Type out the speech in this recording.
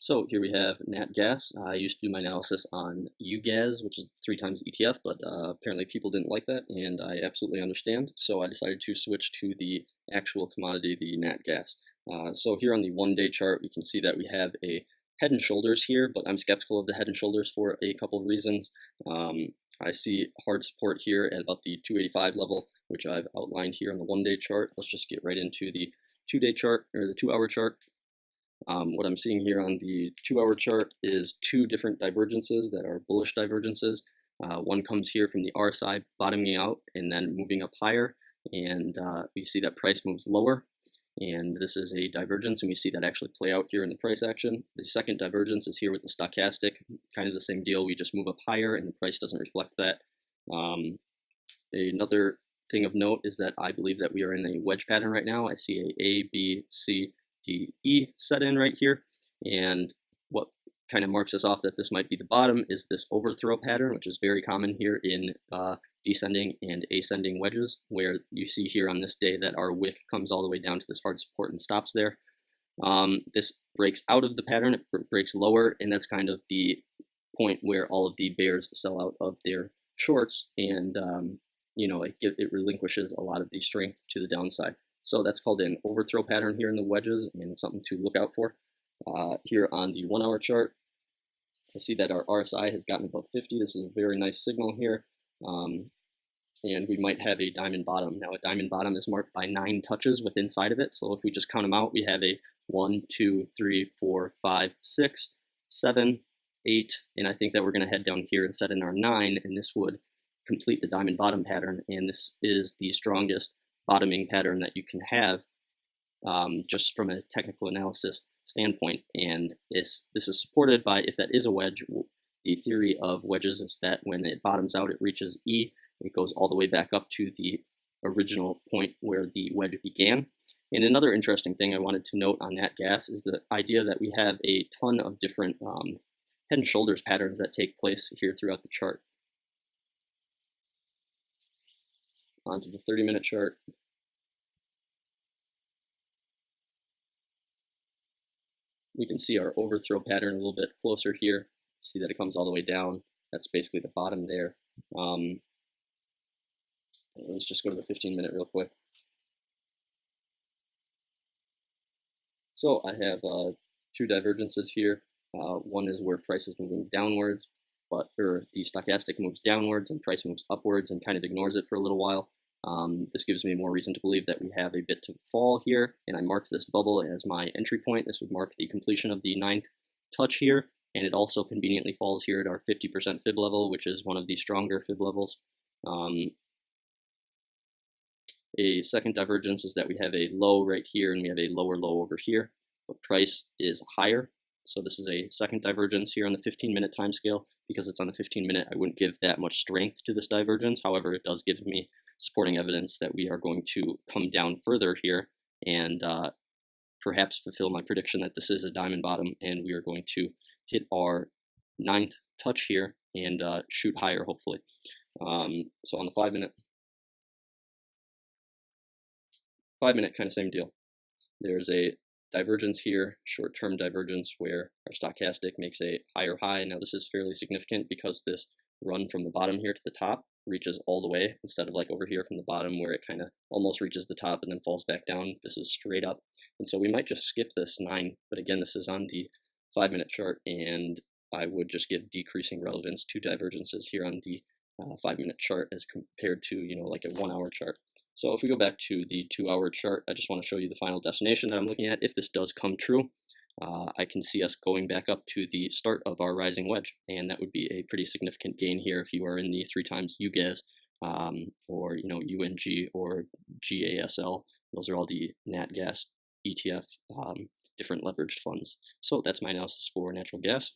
So here we have nat gas. I used to do my analysis on UGAS, which is 3 times ETF, but apparently people didn't like that, and I absolutely understand. So I decided to switch to the actual commodity, the nat gas. So here on the 1-day chart, we can see that we have a head and shoulders here, but I'm skeptical of the head and shoulders for a couple of reasons. I see hard support here at about the 285 level, which I've outlined here on the 1-day chart. Let's just get right into the 2-day chart, or the 2-hour chart. What I'm seeing here on the 2-hour chart is two different divergences that are bullish divergences. One comes here from the RSI bottoming out and then moving up higher, and we see that price moves lower, and this is a divergence, and we see that actually play out here in the price action. The second divergence is here with the stochastic, kind of the same deal. We just move up higher and the price doesn't reflect that. Another thing of note is that I believe that we are in a wedge pattern right now. I see a B, C, D, E set in right here, and what kind of marks us off that this might be the bottom is this overthrow pattern, which is very common here in descending and ascending wedges, where you see here on this day that our wick comes all the way down to this hard support and stops there. This breaks out of the pattern, it breaks lower, and that's kind of the point where all of the bears sell out of their shorts, and it relinquishes a lot of the strength to the downside. So that's called an overthrow pattern here in the wedges, and it's something to look out for. Here on the 1-hour chart, I see that our RSI has gotten above 50. This is a very nice signal here, and we might have a diamond bottom. Now, a diamond bottom is marked by 9 touches with inside of it. So if we just count them out, we have a 1, 2, 3, 4, 5, 6, 7, 8, and I think that we're going to head down here and set in our 9, and this would complete the diamond bottom pattern, and this is the strongest bottoming pattern that you can have, just from a technical analysis standpoint. And this is supported by, if that is a wedge, the theory of wedges is that when it bottoms out, it reaches E, it goes all the way back up to the original point where the wedge began. And another interesting thing I wanted to note on nat gas is the idea that we have a ton of different head and shoulders patterns that take place here throughout the chart. Onto the 30-minute chart. We can see our overthrow pattern a little bit closer here. See that it comes all the way down. That's basically the bottom there. Let's just go to the 15-minute real quick. So I have 2 divergences here. One is where price is moving downwards, the stochastic moves downwards and price moves upwards and kind of ignores it for a little while. This gives me more reason to believe that we have a bit to fall here, and I marked this bubble as my entry point. This would mark the completion of the 9th touch here, and it also conveniently falls here at our 50% fib level, which is one of the stronger fib levels. A second divergence is that we have a low right here, and we have a lower low over here, but price is higher. So this is a second divergence here on the 15-minute time scale. Because it's on the 15-minute, I wouldn't give that much strength to this divergence. However, it does give me supporting evidence that we are going to come down further here and perhaps fulfill my prediction that this is a diamond bottom, and we are going to hit our 9th touch here and shoot higher, hopefully. So on the 5-minute, kind of same deal. There's a divergence here, short-term divergence, where our stochastic makes a higher high. Now this is fairly significant because this run from the bottom here to the top reaches all the way, instead of like over here from the bottom where it kind of almost reaches the top and then falls back down. This is straight up, and so we might just skip this 9, but again, this is on the 5-minute chart, and I would just give decreasing relevance to divergences here on the 5-minute chart as compared to, like a 1-hour chart. So if we go back to the 2-hour chart, I just want to show you the final destination that I'm looking at. If this does come true, I can see us going back up to the start of our rising wedge, and that would be a pretty significant gain here if you are in the 3 times UGAS, or UNG or GASL. Those are all the nat gas ETF different leveraged funds. So that's my analysis for natural gas.